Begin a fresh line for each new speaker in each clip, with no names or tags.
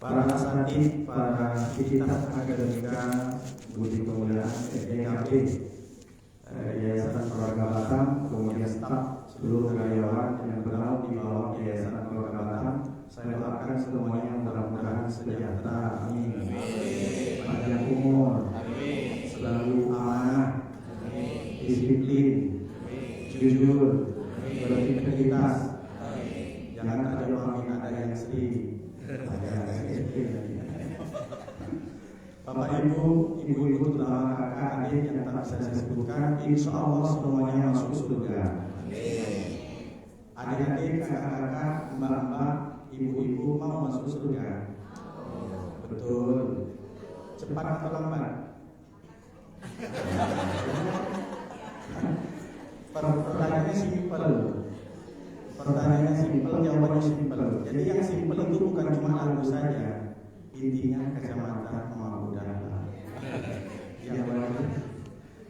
Para asatidz, para sivitas akademika, budi kemuliaan YKB, Yayasan Keluarga Batam, kemudian staf seluruh karyawan yang bernaung di bawah Yayasan Keluarga Batam, saya doakan semuanya mudah-mudahan sejahtera, amin. Panjang umur, selalu amanah, disiplin, jujur, berintegritas. Jangan ada pamit ada yang sedih. Bapak Ibu, ibu-ibu, terutama kakak adik yang tak bisa saya sebutkan, insya Allah semuanya masuk surga. Adik-adik, kakak-kakak, mbak-mbak, ibu-ibu mau masuk surga? Betul. Cepat atau lambat? Pertanyaannya simpel. Pertanyaannya simpel, jawabannya simpel. Jadi yang simpel itu bukan cuma lagu saja. Intinya kacamata mau udara.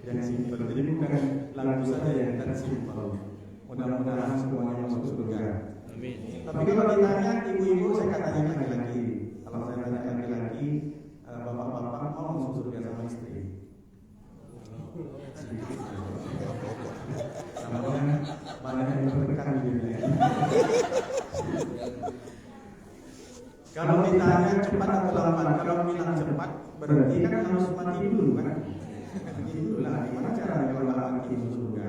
Yang simpel. Jadi bukan lagu saja yang dan simpel. Mudah-mudahan semuanya masuk surga. Amin. Tapi kalau ditanya ibu-ibu, saya akan tanya laki-laki. Kalau saya tanya laki-laki, bapak-bapak mau masuk surga sama istri? Namanya banyak yang bertekan gitu ya. Kalau ditanya cepat atau lambat, kalau bilang cepat berarti kan harus mati dulu kan? Mati dulu lah. Gimana caranya kalau mati masuk surga?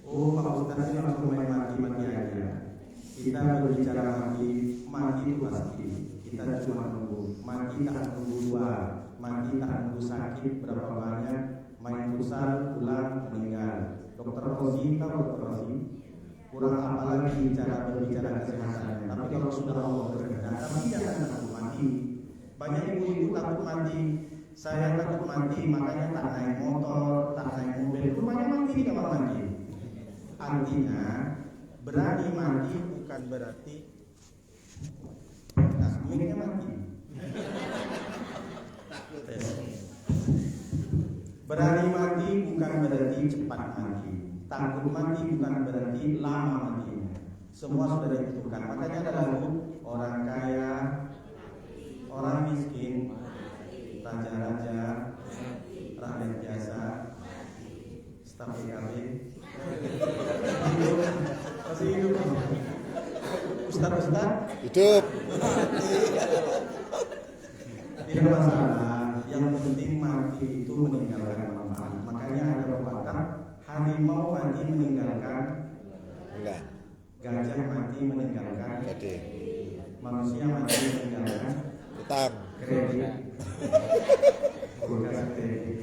Oh, Pak Ustaz ini langsung main mati aja. Kita berbicara mati itu pasti. Kita cuma nunggu. Mati tak nunggu dua, mati tak nunggu sakit berapa banyak, main pusat pulang meninggal. Dokter Rosi, tahu Dokter Rosi? Kurang apa lagi cara berbicara kesehatan. Tapi kalau sudah Allah berkehendak, tapi jangan takut mati. Banyak ibu-ibu takut mati. Saya takut mati, makanya tak naik motor, tak naik mobil. Rumahnya mati di kamar mandi. Artinya berani mati bukan berarti miliknya mati. Berani mati bukan berarti cepat mati. Takut mati bukan berarti lama matinya. Semua sudah ditentukan. Makanya ada lagu orang kaya, orang miskin, raja-raja, rakyat biasa, staf IKB. Masih hidup. Ustaz hidup. Tidak masalah. Yang penting mati itu meninggalkan manfaat. Makanya ada pepatah, harimau mati meninggalkan enggak. Gajah mati meninggalkan kredit. Manusia mati meninggalkan utang. Kredit. Bukan kredit.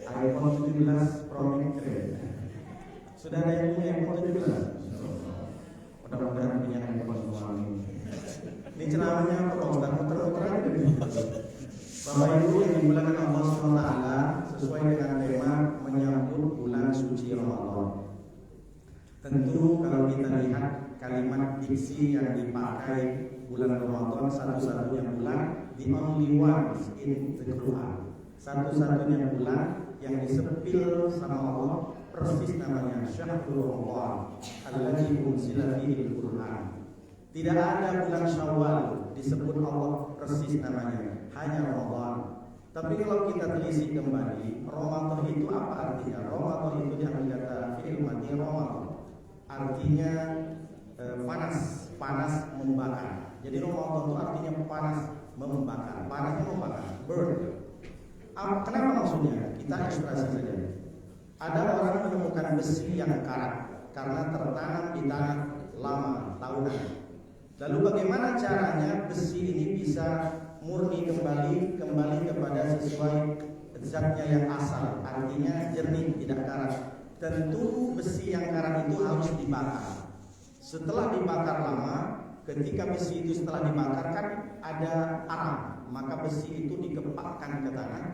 iPhone 17 Pro Max kredit. Sudah ada yang punya iPhone 17? Mudah-mudahan punya iPhone semua ini. Ini ceramahnya Pak Ustaz muter-muter aja gitu. Bapak Ibu yang dimuliakan Allah SWT, sesuai dengan tema menyambut bulan suci Ramadan. Tentu kalau kita lihat kalimat diksi yang dipakai bulan Ramadan, satu-satunya bulan, the only one in the Quran. Satu-satunya bulan yang disepil sama Allah, persis namanya Syahrul Ramadan alladzi unzila fihi al-Quran. Tidak ada bulan Syawal disebut Allah persis namanya, hanya Ramadan. Tapi kalau kita telisik kembali, Ramadan itu apa artinya? Ramadan itu diambil kata fi'il madi Ramadan. Artinya panas membakar. Jadi Ramadan itu artinya panas membakar. Panasnya membakar, burn. Kenapa maksudnya? Kita ilustrasi saja. Ada orang menemukan besi yang karat karena tertanam di tanah lama tahunan. Lalu bagaimana caranya besi ini bisa murni kembali kepada sesuai zatnya yang asal, artinya jernih, tidak karat. Tentu besi yang karat itu harus dibakar. Setelah dibakar lama, ketika besi itu setelah dibakar kan ada arang, maka besi itu dikepakkan ke tanah,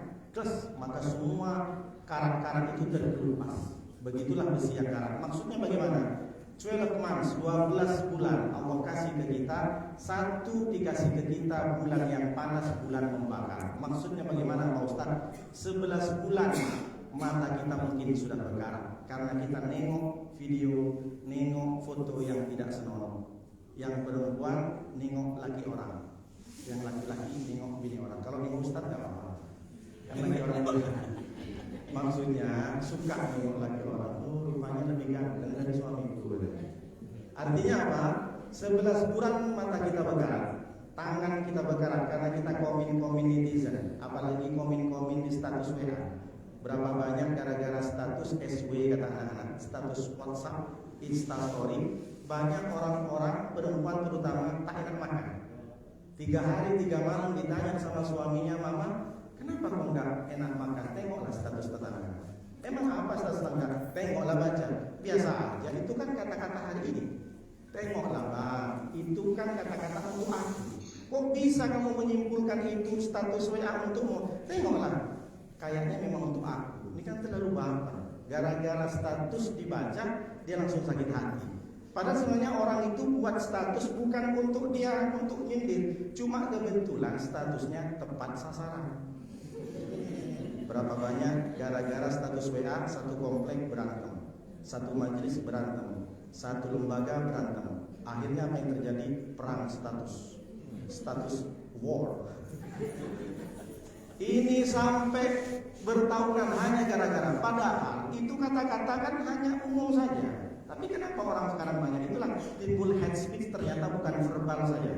maka semua karat-karat itu terkelupas. Begitulah besi yang karat. Maksudnya bagaimana? 12 months, 12 bulan Allah kasih ke kita, satu dikasih ke kita bulan yang panas, bulan membakar. Maksudnya bagaimana Pak Ustaz? 11 bulan mata kita mungkin sudah berkarat karena kita nengok video, nengok foto yang tidak senonoh. Yang perempuan nengok laki orang, yang laki-laki nengok bini orang. Kalau nengok ustaz nggak apa-apa. Yang laki orang maksudnya suka nengok laki orang. Oh, rupanya lebih ganteng dari suamiku. Artinya apa? 11 bulan mata kita berkarat, tangan kita berkarat karena kita komen-komen netizen, apalagi komen-komen di status WA. Berapa banyak gara-gara status SW kata anak-anak, status WhatsApp, Instastory, banyak orang-orang perempuan terutama tak enak makan. 3 hari 3 malam ditanya sama suaminya, mama, kenapa kau nggak enak makan? Tengoklah status tetangga. Emang apa status tetangga? Tengoklah baca. Biasa aja, itu kan kata-kata hari ini. Tengoklah bang, itu kan kata-kata untuk aku. Kok bisa kamu menyimpulkan itu status WA untukmu? Tengoklah. Kayaknya memang untuk aku. Ini kan terlalu baper. Gara-gara status dibaca, dia langsung sakit hati. Padahal sebenarnya orang itu buat status bukan untuk dia, untuk nyindir. Cuma kebetulan statusnya tepat sasaran. Berapa banyak gara-gara status WA, satu komplek berantem, satu majelis berantem, satu lembaga berantem. Akhirnya apa yang terjadi? Perang status. Status war. Ini sampai bertahunan hanya gara-gara. Padahal itu kata-kata kan hanya umum saja. Tapi kenapa orang sekarang banyak? Itulah timbul hate speech, ternyata bukan verbal saja.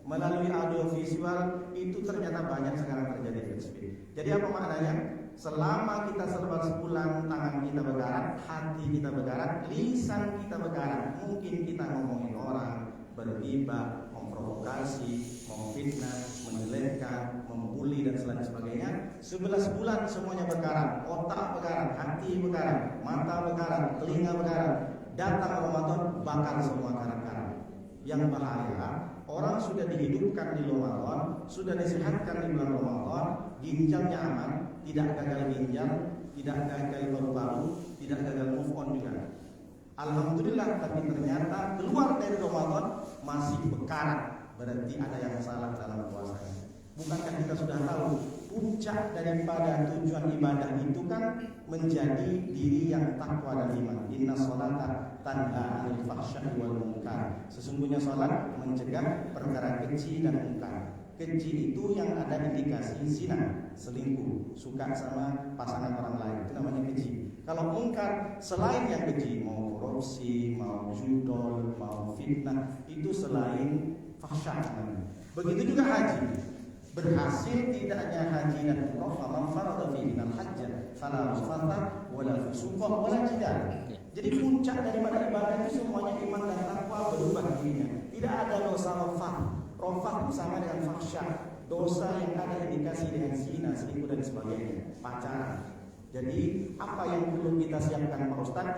Melalui audio visual itu ternyata banyak sekarang terjadi hate speech. Jadi apa maknanya? Selama kita serba sebulan, tangan kita berkarat, hati kita berkarat, lisan kita berkarat. Mungkin kita ngomongin orang, bergibah, memprovokasi, memfitnah, menjelekkan, membuli dan sebagainya. 11 bulan semuanya berkarat, otak berkarat, hati berkarat, mata berkarat, telinga berkarat. Datang Ramadan bakar semua karat-karat. Yang bahaya, orang sudah dihidupkan di Ramadan, sudah disehatkan di bulan Ramadan, ginjalnya aman, tidak gagal ginjal, tidak gagal paru-paru, tidak gagal move on juga. Alhamdulillah, tapi ternyata keluar dari Ramadan masih bekarat. Berarti ada yang salah dalam puasanya. Bukankah kita sudah tahu puncak daripada tujuan ibadah itu kan menjadi diri yang takwa dan iman. Inna sholata tanha 'anil fahsya'i wal munkar. Sesungguhnya salat mencegah perkara keji dan munkar. Keji itu yang ada indikasi zina, selingkuh, suka sama pasangan orang lain, itu namanya keji. Kalau munkar selain yang keji, mau korupsi, mau judol, mau fitnah, itu selain fahsya. Begitu juga haji. Berhasil tidaknya haji dan umrah, faman farada fihi al-hajj fala rafatha wala fusuqa wala jidal. Jadi puncak daripada ibadah itu semuanya iman dan takwa berubah dirinya. Tidak ada dosa rafah. Rafah sama dengan fahsya, dosa yang ada indikasi dengan zina, selingkuh dan sebagainya, pacaran. Jadi apa yang perlu kita siapkan Pak Ustaz?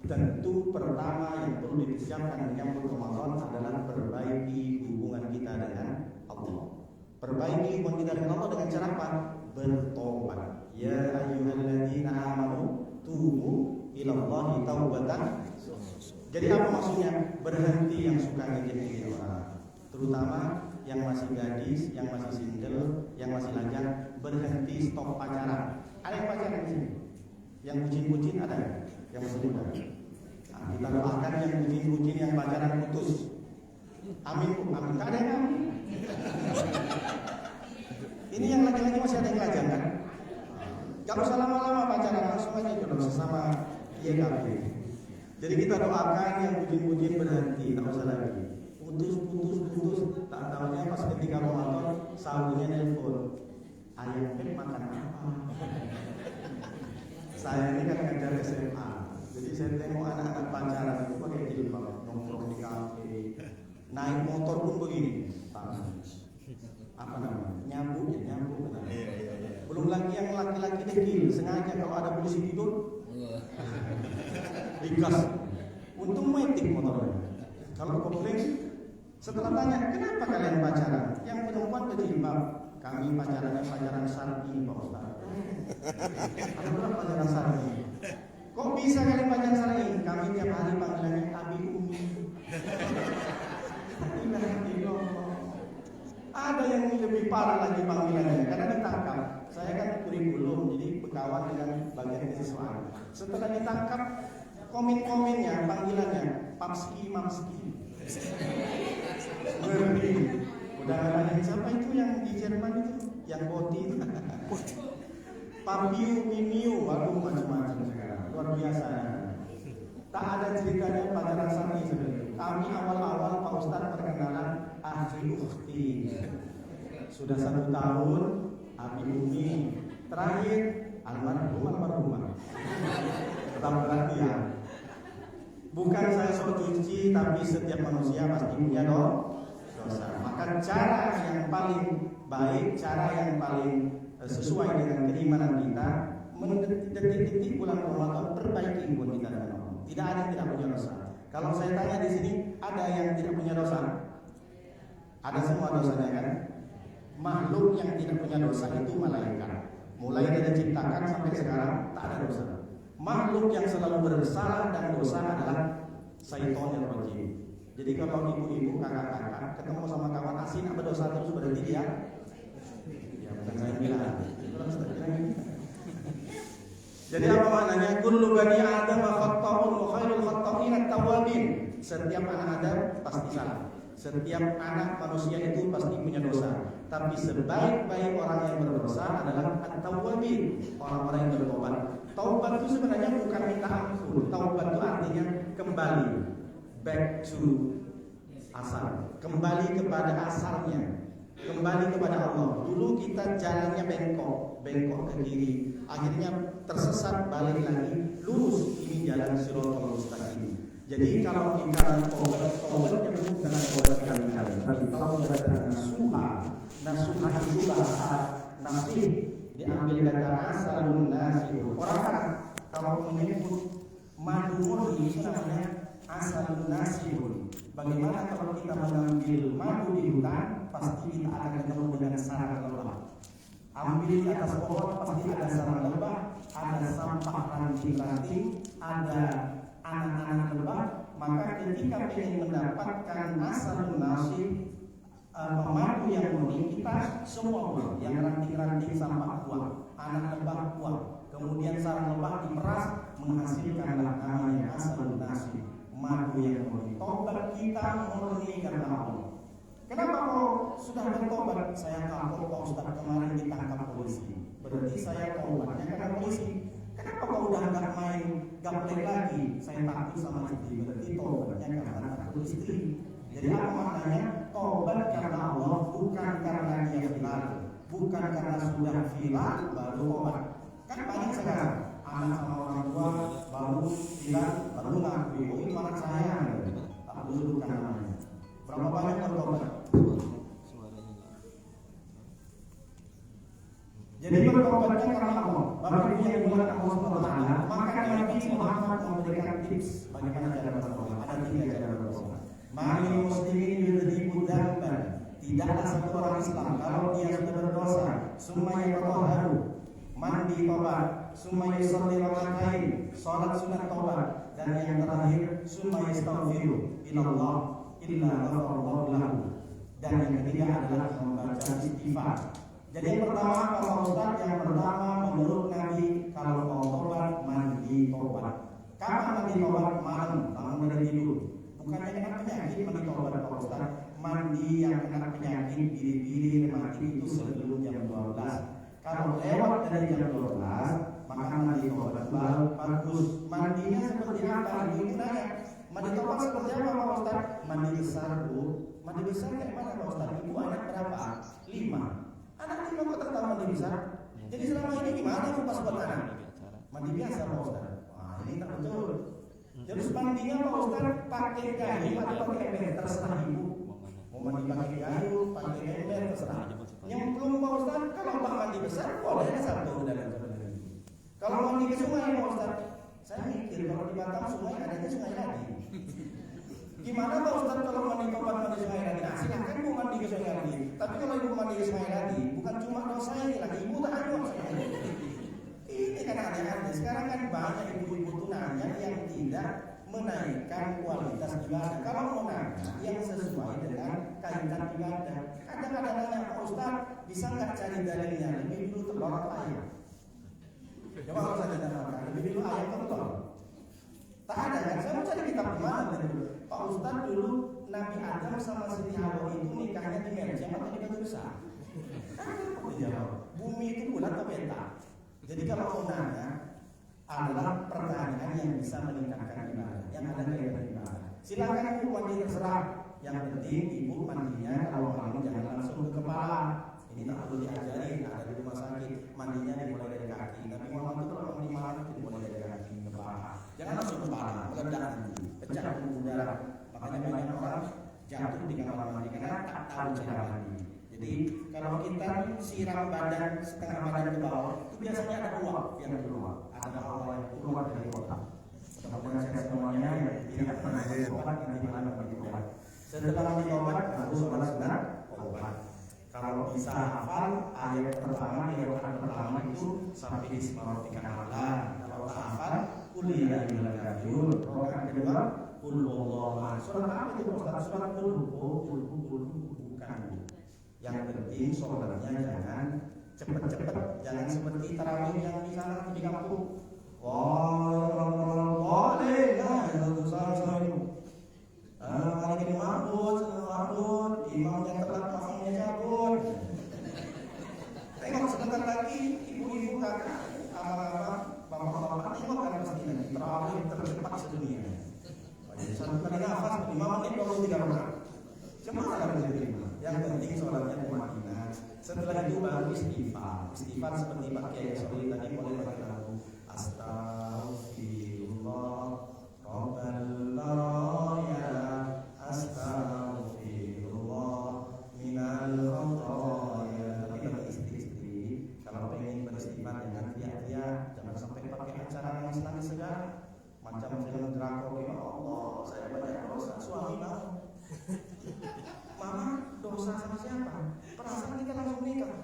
Tentu pertama yang perlu disiapkan menyambut Ramadan adalah perbaiki hubungan kita dengan Allah. Perbaiki hubungan kita dengan Allah dengan cara apa? Bertobat. Ya ayyuhalladzina amanu tubu ilallahi taubatan. Jadi apa maksudnya? Berhenti yang suka ngejek orang, terutama yang masih gadis, yang masih single, yang masih lajang. Berhenti, stop pacaran. Ada yang pacaran di sini? Yang bucin-bucin ada? Yang masih muda? Nah, kita doakan yang bucin-bucin yang pacaran putus. Amin, amin. Tak ada yang amin. Ini yang laki-laki masih ada yang lajang kan? Gak usah lama-lama pacaran, langsung aja jodoh sesama YKB. Jadi kita doakan yang bucin-bucin berhenti, tak usah lagi. Putus. Tak tahunya pas ketika Ramadan sahunya nelpon, ayam Pep makan apa? Saya ini kan ngajar SMA, jadi saya tengok anak-anak pacaran itu pakai jilbab, nongkrong di kafe, naik motor pun begini, apa namanya? Nyambuk. Belum lagi yang laki-laki dekil, sengaja kalau ada polisi tidur, digas. Untung metik motornya. Kalau komplain, setelah tanya, kenapa kalian pacaran? Yang perempuan berjilbab, kami pacaran syar'i Pak Ustaz. Apa pacaran syar'i? Kok bisa kalian pacaran syar'i? Kami tiap hari panggilannya Abi Umi. Ada yang lebih parah lagi panggilannya karena ditangkap. Saya kan kurikulum, jadi berkawan dengan bagian kesiswaan. Setelah ditangkap, komen-komennya, panggilannya Papski, Mamski. Ngeri. Udah nanya siapa itu yang di Jerman itu, yang boti itu. Papiu, Mimiu, waduh macam-macam sekarang. Luar biasa. Tak ada ceritanya pacaran Sani sebenarnya. Kami awal-awal Pak Ustadz perkenalan ahli ukti. Sudah 1 tahun, Abi Umi. Terakhir, almarhumah. Tetap perhatian. Bukan saya sok cuci, tapi setiap manusia pasti punya dosa. Maka cara yang paling baik, cara yang paling sesuai dengan keimanan kita, detik-detik bulan Ramadan perbaiki hubungan kita dengan Allah. Tidak ada yang tidak punya dosa. Kalau saya tanya di sini, ada yang tidak punya dosa? Ada semua dosanya kan? Makhluk yang tidak punya dosa itu malaikat. Mulai dari diciptakan sampai sekarang tak ada dosa. Makhluk yang selalu bersalah dan dosa adalah syaitonir rajim. Jadi kalau ibu-ibu, kakak-kakak ketemu sama kawan asing yang berdosa terus, berarti dia bukan saya bilang. Jadi apa maknanya? Kullu bani Adam khata'un wa khairul khata'in at-tawwabin. Setiap anak Adam pasti salah. Setiap anak manusia itu pasti punya dosa. Tapi sebaik-baik orang yang berdosa adalah at-tawwabin, orang-orang yang bertobat. Taubat itu sebenarnya bukan minta ampun. Taubat itu artinya kembali, back to asal, kembali kepada asalnya, kembali kepada Allah. Dulu kita jalannya bengkok ke kiri, akhirnya tersesat, balik lagi lurus. Ini jalan Shiratal Mustaqim. Jadi kalau kita taubatnya bukan taubat kali-kali, tapi taubat nasuha itu bahasa nasih, diambil kata asalun nasih. Orang kalau menyebut madu murni itu namanya asalun nasih. Bagaimana kalau kita mengambil madu di hutan, pasti kita akan ketemu dengan sarang lebah. Ambil di atas pohon pasti ada sarang lebah, ada sampah ranting-ranting, ada anak-anak lebah. Maka ketika ingin mendapatkan asalun nasih, madu yang murni, kita semua buang, yang ranting-ranting sampah buang, anak lebah buang, kemudian sarang lebah diperas, menghasilkanlah namanya asalun nasih, madu yang murni. Tobat kita murni karena Allah. Kenapa kalau sudah bertobat saya kapok Pak Ustaz kemarin ditangkap polisi? Berarti saya tobatnya karena polisi. Kenapa kalau udah nggak main gaplek lagi? Saya takut sama istri. Berarti tobatnya karena takut istri. Jadi apa maknanya? Tobat karena Allah, bukan karena dia viral, bukan karena sudah viral baru tobat. Kan banyak sekarang anak sama orang tua baru viral baru ngaku, oh itu anak saya, tak perlu sebutkan namanya. Berapa banyak bertobat? Jadi bertobatnya karena Allah. Bapak Ibu yang dimuliakan Allah SWT, maka Nabi Muhammad memberikan tips bagaimana cara bertobat. Ada 3 cara bertobat. Ma'al muslimin yudhibu dzamban. Tidaklah satu orang Islam kalau dia sudah berdosa, summa yatahharu, mandi tobat, summa yusalli raka'atain, salat sunat tobat, dan yang terakhir summa yastaghfiru ilallah illa ghafarallahu lahu. Dan yang ketiga adalah membaca istighfar. Jadi yang pertama Pak Ustaz, yang pertama menurut Nabi kalau mau tobat mandi tobat. Kapan mandi tobat? Malam, bangun dari tidur. Bukannya kena penyakit mandi tobat Pak Ustaz. Mandi yang kena penyakit biri-biri mati itu sebelum jam 12. Kalau lewat dari jam 12 maka mandi tobat bagus. Mandinya seperti apa? Ibu nanya, mandi tobat seperti apa Pak Ustaz? Mandi besar Bu. Mandi besar kayak mana Pak Ustaz? Ibu anak berapa? 5. Anak 5 kok tetap mandi besar? Jadi selama ini gimana Bu pas buat anak? Mandi biasa Pak Ustaz. Wah ini tak betul. Jadi mandinya Pak Ustaz pakai kayu atau pakai ember terserah ibu. Mau mandi pakai kayu, pakai ember terserah. Yang belum Pak Ustaz, kalau Pak mandi besar boleh satu dalam. Kalau mandi ke sungai Pak Ustaz, saya mikir kalau di Batam sungai adanya sungai lagi. Gimana Pak Ustaz kalau mandi tobat mandi sungai lagi? Nah, silakan ibu mandi ke sungai lagi. Tapi kalau ibu mandi ke sungai lagi, bukan cuma dosa ini lagi, ibu tak ada dosa ini. Ini kan aneh-aneh. Sekarang kan banyak ibu-ibu tunanya yang tidak menaikkan kualitas ibadah. Kalau mau nanya yang sesuai dengan kaitan ibadah. Kadang-kadang nanya Pak Ustaz, bisa nggak cari dalilnya? Lebih dulu telur atau ayam? Coba kalau saya datangkan, lebih dulu ayam atau telur? Tak ada kan? Saya mau cari kitab di mana dulu? Pak Ustaz dulu Nabi Adam sama Siti Hawa itu nikahnya di Merja atau di Batu Besar? Bumi itu bulat atau peta? Jadi kalau mau nanya adalah pertanyaan yang bisa meningkatkan ibadah, yang ada kaitan ibadah. Silakan ibu mandi terserah. Yang penting ibu mandinya kalau malam jangan langsung ke kepala. Ini tak perlu diajari, ada di rumah sakit mandinya dimulai dari kaki. Nabi Muhammad itu kalau mandi malam itu dimulai dari kaki ke kepala. Jangan langsung ke kepala, meledak nanti, pecah pembuluh darah. Makanya banyak orang jatuh di kamar mandi karena tak tahu cara mandi. Jadi kalau kita siram badan setengah badan ke bawah, itu biasanya ada uap yang keluar, ada hawa yang keluar dari otak. Mudah-mudahan sehat semuanya yang tidak pernah berobat nanti malam bagi obat. Setelah minum obat baru sholat sunat obat. Kalau bisa hafal ayat pertama di rakaat pertama itu sampai di Bismillahirrahmanirrahim. Kalau tak hafal kuliah di kafirun. Rakaat kedua qul huwallahu ahad. Surat apa itu Ustaz? Surat qul bukan. Yang penting sholatnya jangan cepet-cepet, jangan seperti tarawih yang di sana di kampung. Wah, boleh lah, itu salah itu. Kalau kita mabut, imam yang telat makmumnya cabut. Tengok sebentar lagi ibu-ibu kakak, abang-abang, bapak-bapak tengok kan pasti nanti terawih tercepat sedunia. Satu kali nafas 5 menit 23 rakaat. Cuma ada diterima. Yang penting sholatnya di Madinah. Setelah itu baru istighfar. Istighfar seperti Pak Kiai Soli tadi boleh pakai lagu Astaghfirullah Rabbal ya Astaghfirullah minal khotoya. Tapi bagi istri-istri kalau pengen beristighfar jangan teriak-teriak, jangan sampai pakai acara nangis-nangis segala macam film drakor. Ya Allah, saya banyak dosa. Suami mau Mama dosa sama siapa? Perasaan kita langsung nikah.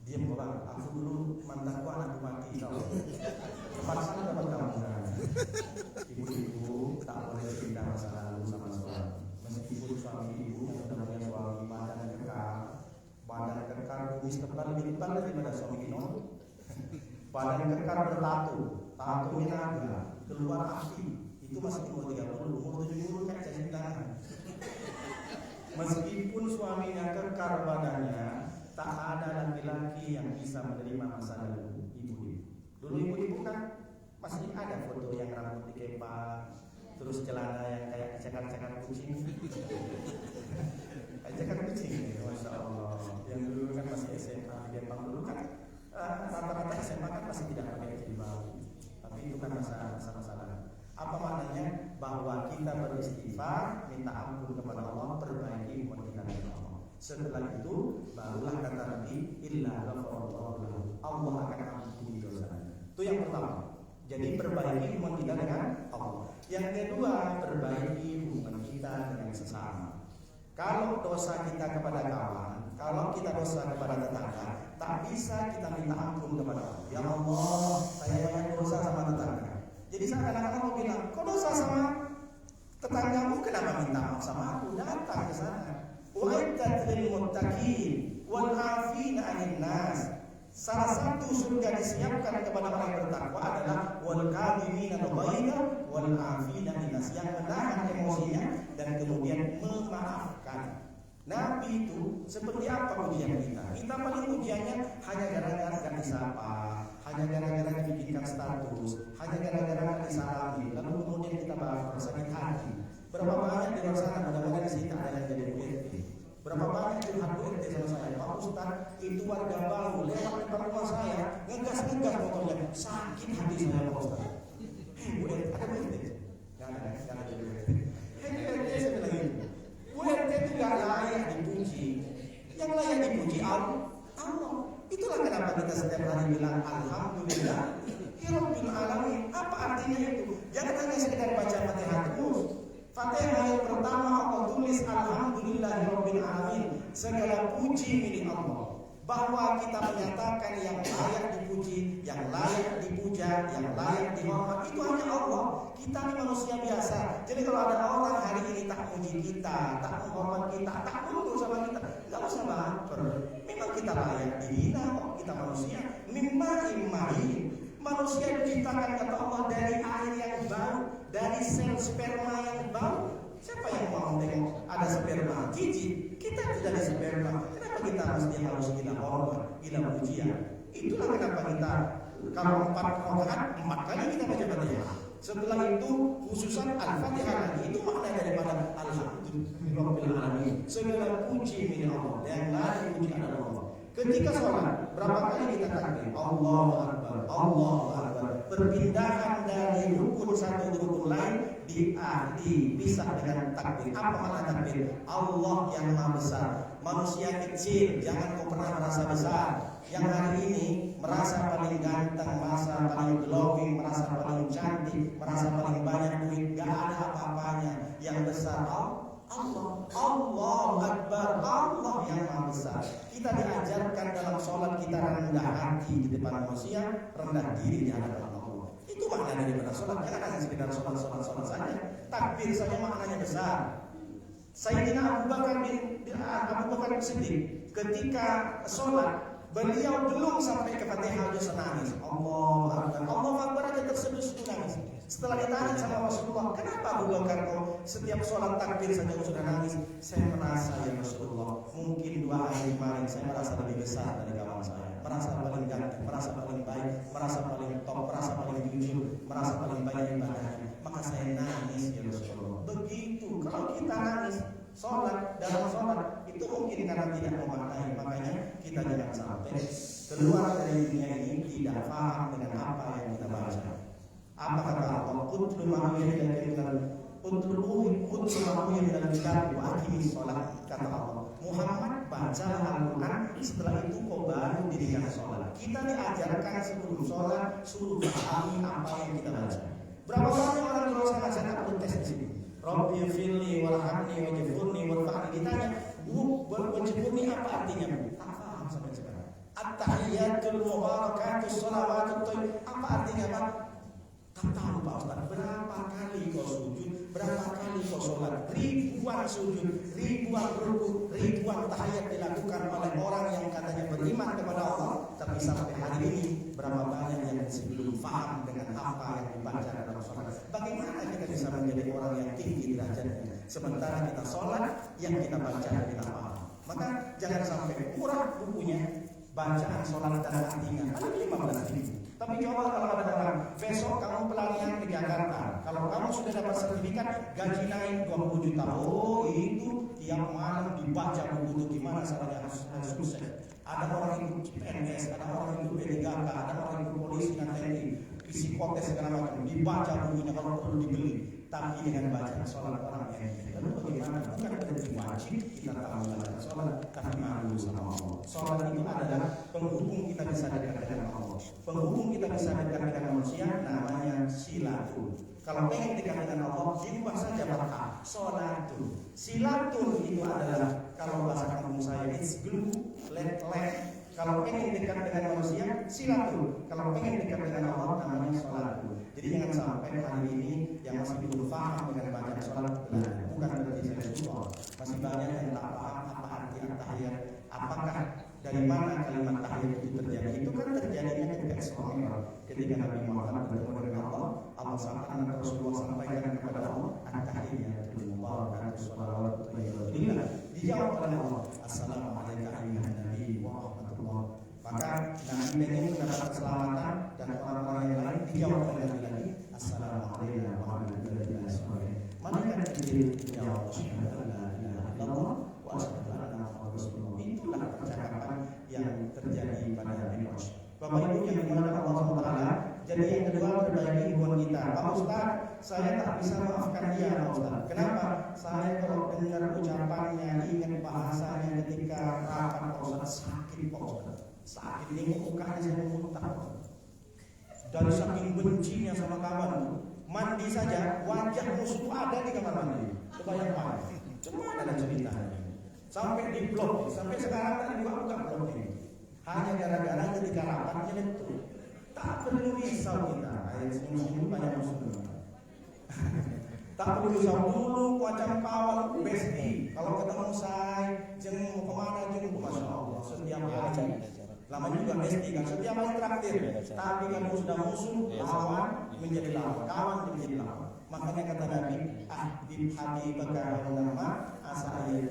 Diam orang, aku dulu mantanku anak bupati tahu. Kepanasan dapat kamu kan. Ibu-ibu tak boleh pindah masa lalu sama suami. Meskipun suami ibu yang sudah punya suami badan kekar kumis tebal lebih tebal daripada suami Ino. Badan kekar bertatu, tatunya naga, keluar api. Itu masih umur 30, umur 70 kayak jadi tangan. Meskipun suaminya kekar badannya, tak ada laki-laki yang bisa menerima masa lalu ibu-ibu. Dulu ibu-ibu kan masih ada foto yang rambut dikepang, terus celana yang kayak cekan-cekan kucing. Cekan kucing, masya Allah. Yang dulu kan masih SMA di Jepang dulu kan rata-rata SMA kan masih tidak pakai jilbab. Tapi itu kan masa-masa lalu. Apa maknanya? Bahwa kita beristighfar, minta ampun kepada Allah, perbaiki hubungan kita dengan Allah. Setelah itu barulah kata Nabi, illa ghafarallahu lahu. Allah akan ampuni dosanya. Itu yang pertama. Jadi perbaiki hubungan kita dengan Allah. Yang kedua, perbaiki hubungan kita dengan sesama. Kalau dosa kita kepada kawan, kalau kita dosa kepada tetangga, tak bisa kita minta ampun kepada Allah. Ya Allah, saya banyak dosa sama tetangga. Jadi seakan-akan mau bilang, kau dosa sama tetanggamu, kenapa minta maaf sama aku? Datang ke sana. U'iddat lil muttaqin wal 'afina 'anil nas. Salah satu surga disiapkan kepada orang yang bertakwa adalah wal kadhimina al-ghaidha wal 'afina 'anil nas, yang menahan emosinya dan kemudian memaafkan. Nabi itu seperti apa ujian kita? Kita paling ujiannya hanya gara-gara gak disapa, hanya gara-gara dibikinkan status, hanya gara-gara gak disalami, lalu kemudian kita baper sakit hati. Berapa banyak di luar sana, mudah-mudahan di sini ada yang jadi URT. Berapa banyak curhat URT sama saya, Pak Ustaz, itu warga baru lewat depan rumah saya, ngegas motornya, sakit hati saya Pak Ustaz. URT, ada URT? Gak ada jadi URT. URT saya bilang gitu. URT itu gak layak dipuji. Yang layak dipuji Allah. Itulah kenapa kita setiap hari bilang Alhamdulillah Rabbil Alamin. Apa artinya itu? Jangan hanya sekedar baca Fatihah terus. Fatihah yang pertama Allah tulis Alhamdulillah Rabbil Alamin, segala puji milik Allah. Bahwa kita menyatakan yang layak dipuji, yang layak dipuja, yang layak dihormat itu hanya Allah. Kita ini manusia biasa. Jadi kalau ada orang hari ini tak puji kita, tak menghormat kita, tak tunduk sama kita, gak usah baper. Memang kita layak dihina kok, kita manusia. Mimma'i manusia diciptakan kata Allah dari air yang bau, dari sel sperma yang bau. Siapa yang mau tengok ada sperma, jijik. Kita tidak ada sperma. Kenapa kita mesti harus gila hormat, gila pujian? Itulah kenapa kita kalau 4 rakaat 4 kali kita baca Fatihah. Setelah itu khususan Al-Fatihah lagi. Itu makna daripada Alhamdulillahirobbilalamin. Segala puji milik Allah. Yang lain puji adalah Allah. Ketika sholat, berapa kali kita takbir? Allahu Akbar, Allahu Akbar. Perpindahan dari rukun satu ke rukun lain dipisah dengan takbir. Apa makna takbir? Allah yang maha besar. Manusia kecil, jangan kau pernah merasa besar. Yang hari ini merasa paling ganteng, merasa paling glowing, merasa paling cantik, merasa paling banyak duit, gak ada apa-apanya. Yang besar Allah, Allahu Akbar, Allah yang maha besar. Kita diajarkan dalam sholat kita rendah hati di depan manusia, rendah diri di hadapan Allah. Itu makna daripada sholat. Jangan hanya sekedar sholat saja. Takbir saja maknanya besar. Sayyidina Abu Bakar Siddiq ketika sholat, beliau belum sampai ke Fatihah aja nangis. Allahu Akbar aja terseduh-seduh nangis. Setelah ditanya sama Rasulullah, kenapa Abu Bakar kau setiap sholat takbir saja sudah nangis? Saya merasa ya Rasulullah, mungkin 2 hari kemarin saya merasa lebih besar dari kawan saya, merasa paling ganteng, merasa paling baik, merasa paling top, merasa paling jujur, merasa paling banyak ibadahnya, maka saya nangis ya Rasulullah. Begitu kalau kita nangis dalam sholat itu mungkin karena tidak memaknai. Makanya kita jangan sampai keluar dari dunia ini tidak paham dengan apa yang kita baca. Apa kata Allah? Utlu ma'uyyah dalam kitab wa aqimis sholat. Kata Allah, Muhammad bacalah Al-Quran, setelah itu kau baru dirikan sholat. Kita diajarkan sebelum sholat suruh pahami apa yang kita baca. Berapa banyak orang kalau saya tak tes di sini. Rabbi firli warhamni wajburni warfa'ni. Ditanya, wajburni apa artinya? Tak paham sampai sekarang. At-tahiyyatul mubarakatus shalawatut thayyib. Apa artinya, Pak? Tak tahu Pak Ustaz. Berapa kali kau sujud, berapa kali kau sholat? Ribuan sujud, ribuan rukuk, ribuan tahiyat dilakukan oleh orang yang katanya beriman kepada Allah. Tapi sampai hari ini berapa banyak yang belum paham dengan apa yang dibaca dalam sholat. Bagaimana kita bisa menjadi orang yang tinggi derajatnya sementara kita sholat yang kita baca kita paham? Maka jangan sampai murah bukunya, bacaan sholat dan artinya paling 15.000. Tapi coba kalau ada orang, besok kamu pelarian ke Jakarta, kalau kamu sudah dapat sertifikat, gaji naik 20 juta. Oh itu tiap malam dibaca buku itu gimana caranya harus sukses. Ada orang ikut PNS, ada orang ikut P3K, ada orang ikut polisi dan TNI, psikotes segala macam, dibaca bukunya kalau perlu dibeli. Tapi dengan bacaan sholat orang yang lalu bagaimana? Bukan berarti wajib kita tahu bacaan sholat, tapi malu sama Allah. Sholat itu adalah penghubung kita bisa dekat dengan Allah, penghubung kita bisa dekat dengan manusia, namanya silatul. Kalau ingin dekat dengan Allah, dirubah saja kata sholatul. Silatul itu adalah kalau bahasa kampung saya it's glue, let. Kalau pengen dekat dengan manusia, silatul. Kalau pengen dekat dengan Allah, namanya sholatul. Jadi jangan sampai hari ini yang masih belum paham dengan bacaan sholat, bukan berarti saya suka. Masih banyak yang tak paham apa arti tahiyat. Apakah dari mana kalimat tahiyat itu terjadi? Itu kan terjadinya ketika seorang ketika Nabi Muhammad bertemu dengan Allah, Allah sampaikan Rasulullah sampaikan kepada Allah, at-tahiyatul mubarakatuh shalawatut thayyibah. Dijawab oleh Allah, assalamualaikum warahmatullahi wabarakatuh. Maka Nabi ingin mendapat keselamatan dan orang-orang yang lain dijawab oleh Nabi lagi, assalamualaikum warahmatullahi wabarakatuh. Malaikat Jibril menjawab, asyhadu an la ilaha illallah wa asyhadu anna Muhammadar Rasulullah. Itulah percakapan yang terjadi pada Mi'raj. Bapak Ibu yang dimuliakan Allah SWT. Jadi yang kedua, perbaiki hubungan kita. Pak Ustaz, saya tak bisa maafkan dia, Pak Ustaz. Kenapa? Saya kalau dengar ucapannya, ingat bahasanya ketika rapat, Pak Ustaz, sakit, Pak Ustaz. Sakit ini mukanya saya muntah, Pak Ustaz. Dan saking bencinya sama kawan, mandi saja, wajah musuh ada di kamar mandi. Kebayang. Cuma ada ceritanya. Sampai di blok, sampai sekarang kan juga bukan blok ini. Hanya gara-gara ketika rapatnya itu. Tak perlu risau kita. Ayat senyum banyak musuh. Tak perlu risau dulu, macam kawan besti. Kalau ketemu saya, jenguk kemana jenguk, masya Allah. Setiap hari. Lama juga besti kan, setiap hari traktir. Tapi kalau sudah musuh, lawan menjadi lawan, kawan menjadi lawan. Makanya kata Nabi, ahbib habibaka nama asa ayat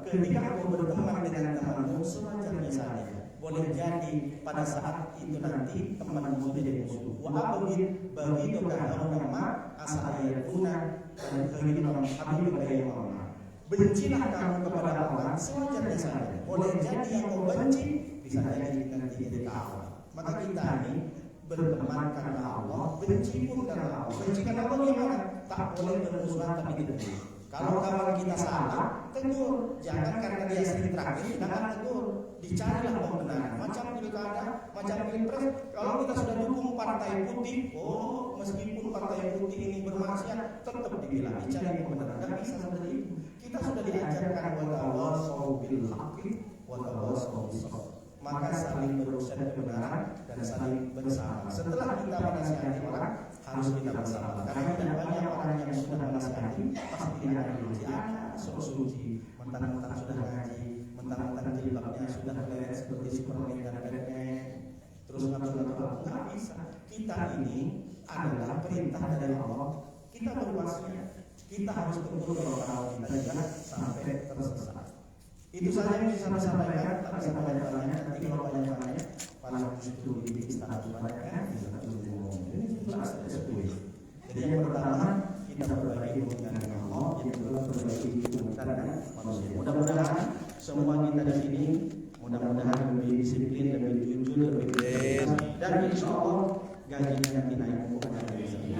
ketika aku berteman dengan temanmu sewajarnya saja. Boleh jadi pada saat itu nanti temanmu menjadi musuh. Wa abghid begitu kan nama asa ayatuna dan kehidupan habib bagaimana. Bencilah kamu kepada orang sewajarnya saja. Boleh jadi yang kau benci bisa jadi nanti jadi kawan. Maka kita ini berteman karena Allah, benci pun karena Allah. Benci karena Allah gimana? Tak boleh bermusuhan tapi tidak. Kalau kawan kita salah, tegur. Jangan karena dia sering terakhir, jangan tegur. Dicarilah pembenaran. Macam pilkada, macam pilpres. Kalau kita sudah dukung partai putih, oh meskipun partai putih ini bermaksiat, tetap dibilang dicari pembenaran. Tidak bisa seperti itu. Kita sudah diajarkan wa tawassaw bil haqqi wa tawassaw bis sabr. Maka saling berusaha kebenaran dan saling bersama. Setelah kita menasihati orang, harus kita bersama. Karena tidak banyak orang yang sudah menasihati pasti tidak ada diuji. Sok suci, mentang-mentang sudah ngaji, mentang-mentang jilbabnya sudah kelihatan seperti Superman dan Batman. Terus ngatur-ngatur, nggak bisa. Kita ini adalah perintah dari Allah. Kita berwasiat. Kita harus tegur kalau kita tidak sampai tersesat. Itu saja yang bisa saya sampaikan. Tak bisa banyak-banyak. Nanti kalau banyak-banyak para musuh di istana banyak bisa ngomong. Ini jelas sesuai. Jadi yang pertama kita perbaiki hubungan dengan Allah. Yang kedua perbaiki hubungan dengan manusia. Mudah-mudahan semua kita di sini mudah-mudahan lebih disiplin, lebih jujur, lebih ikhlas. Dan insya Allah gajinya nanti naik bukan dari sini.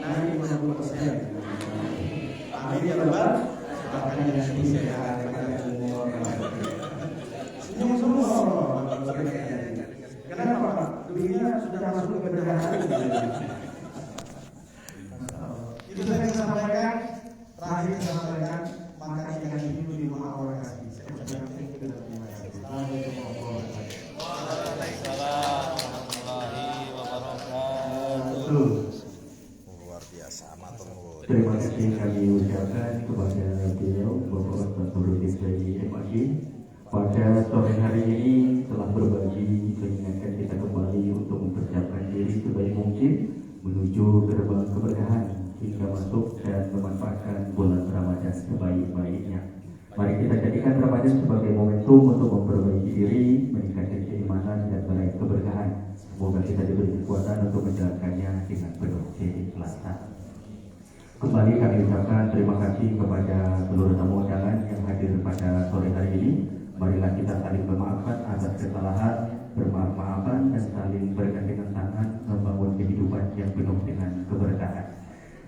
Naik 50%. Amin ya Rabbal. Makanya yang ini saya akan umur senyum semua. Kenapa Pak? Dunia sudah masuk ke bendahara. Itu saya sampaikan. Terakhir saya sampaikan. Makanya yang hidup di rumah Allah kasih. Saya ucapkan terima kasih. Assalamualaikum warahmatullahi wabarakatuh.
Luar biasa, matur nuwun.
Terima kasih kami ucapkan kepada beliau Bapak Bahrudin dari MAG. Pada sore hari ini telah berbagi mengingatkan kita kembali untuk mempersiapkan diri sebaik mungkin menuju gerbang keberkahan hingga masuk dan memanfaatkan bulan Ramadan sebaik-baiknya. Mari kita jadikan Ramadan sebagai momentum untuk memperbaiki diri, meningkatkan keimanan dan meraih keberkahan. Semoga kita diberi kekuatan untuk menjalankannya dengan penuh keikhlasan. Kembali kami ucapkan terima kasih kepada seluruh tamu undangan yang hadir pada sore hari ini. Marilah kita saling memaafkan atas kesalahan, bermaaf-maafan dan saling bergandengan tangan membangun kehidupan yang penuh dengan keberkahan.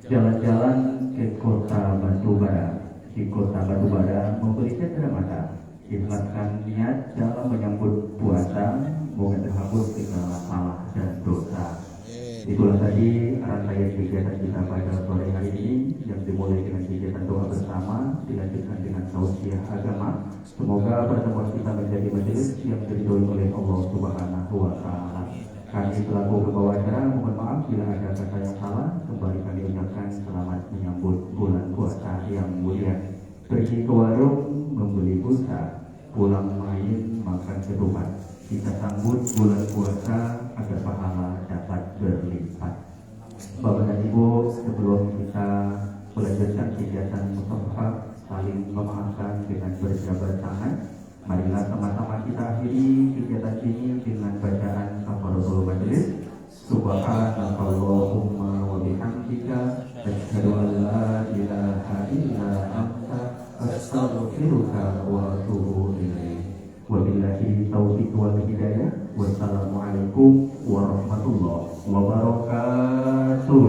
Jalan-jalan ke kota Batubara. Di kota Batubara memberi cendera mata. Ikhlaskan niat dalam menyambut puasa, moga terhapus segala salah dan dosa. Itulah tadi rangkaian kegiatan kita pada sore hari ini yang dimulai dengan kegiatan doa bersama, dilanjutkan dengan tausiah agama. Semoga pertemuan kita menjadi majelis yang diridhoi oleh Allah Subhanahu wa Ta'ala. Kami selaku pembawa acara mohon maaf bila ada kata yang salah. Kembali kami ucapkan selamat menyambut bulan puasa yang mulia. Pergi ke warung membeli pulsa, pulang main makan ketupat. Kita sambut bulan puasa agar pahala dapat berlipat. Bapak dan Ibu, sebelum kita melanjutkan kegiatan musafah saling memaafkan dengan berjabat tangan, marilah sama-sama kita akhiri kegiatan ini dengan bacaan kafaratul majelis. Subhanallahumma wa bihamdika asyhadu an la ilaha illa anta astaghfiruka wa atubu ilaik. Wabillahi taufiq wal hidayah. Wassalamualaikum warahmatullahi wabarakatuh.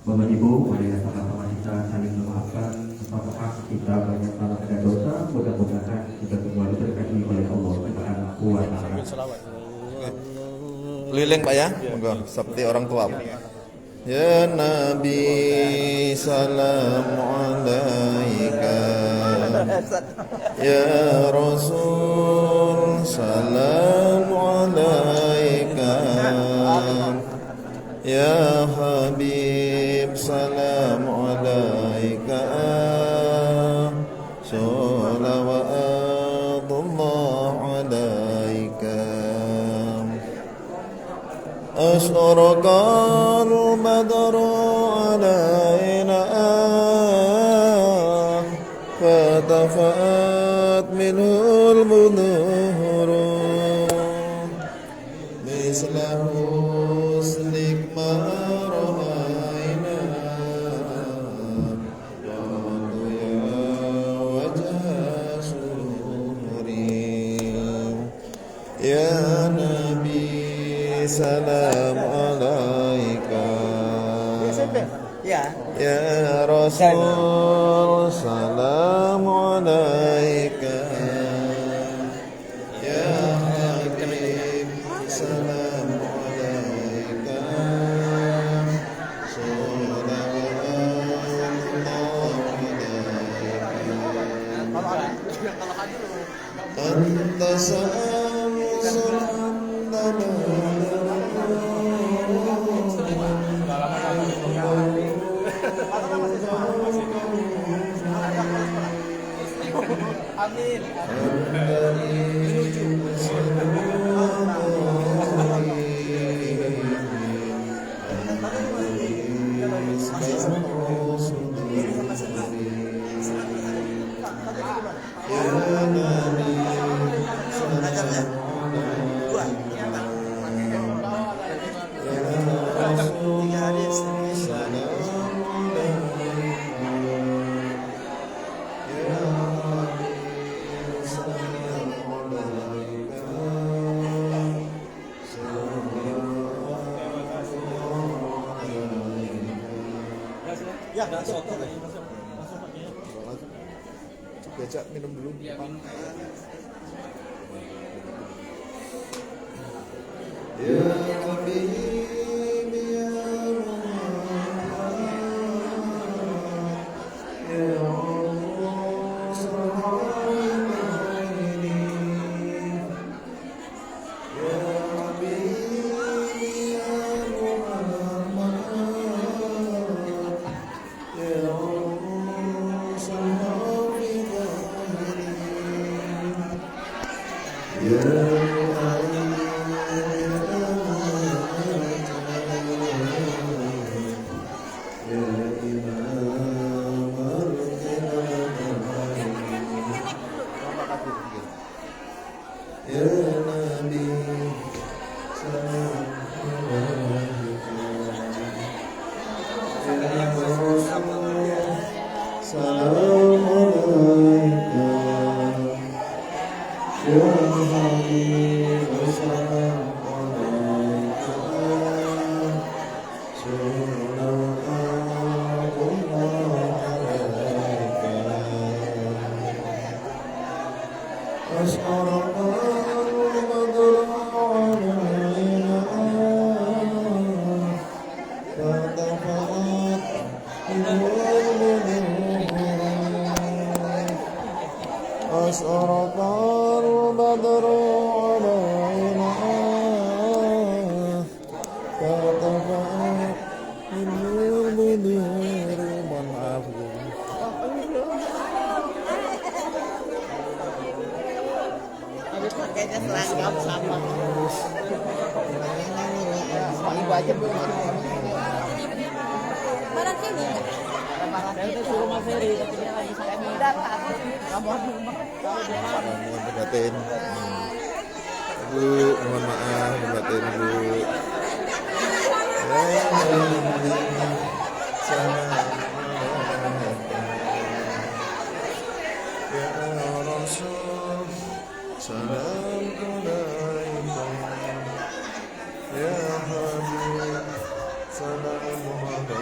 Bapak Ibu, marilah sama-sama kita saling memaafkan apakah kita banyak salah dan dosa. Mudah-mudahan kita semua diberkati oleh Allah Subhanahu wa Ta'ala.
Keliling Pak ya, monggo seperti orang tua. Ya Nabi salam alaika, ya Rasul salam alaika, ya Habib salam alaika, salawatullah alaika. أشرق البدر علينا ارتفعت منه البذور مثل حسنك ما رأينا قالوا يا وجه سروري يا نبي سلام عليك يا رسول سلام عليك يا حبيب سلام عليك صلوات الله عليك أنت سامس
Amin. Ya, masuk.
Becak minum dulu. Ya Habib ya Muhammad ya Allah sallallahu ya Habib ya Muhammad ya Allah sallallahu ya أشرق البدر علينا فارتفعت منه البدور. Mohon maaf.
Kayaknya seragam sama. Ibu aja belum. Mana sini? Saya suruh Mas Heri, tapi dia lagi saya datang. Kamu
Batin. Bu, mohon maaf batin Bu. Ya Rasul, salam alaika. Ya Habib, salam alaika.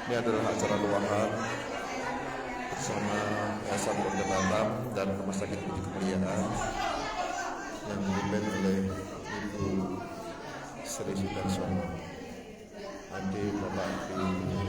Ini adalah acara luangan bersama Yayasan Pondok Batam dan Rumah Sakit Budi Kemuliaan yang dipimpin oleh Ibu Sri Sudarsono, adik Bapak Ibu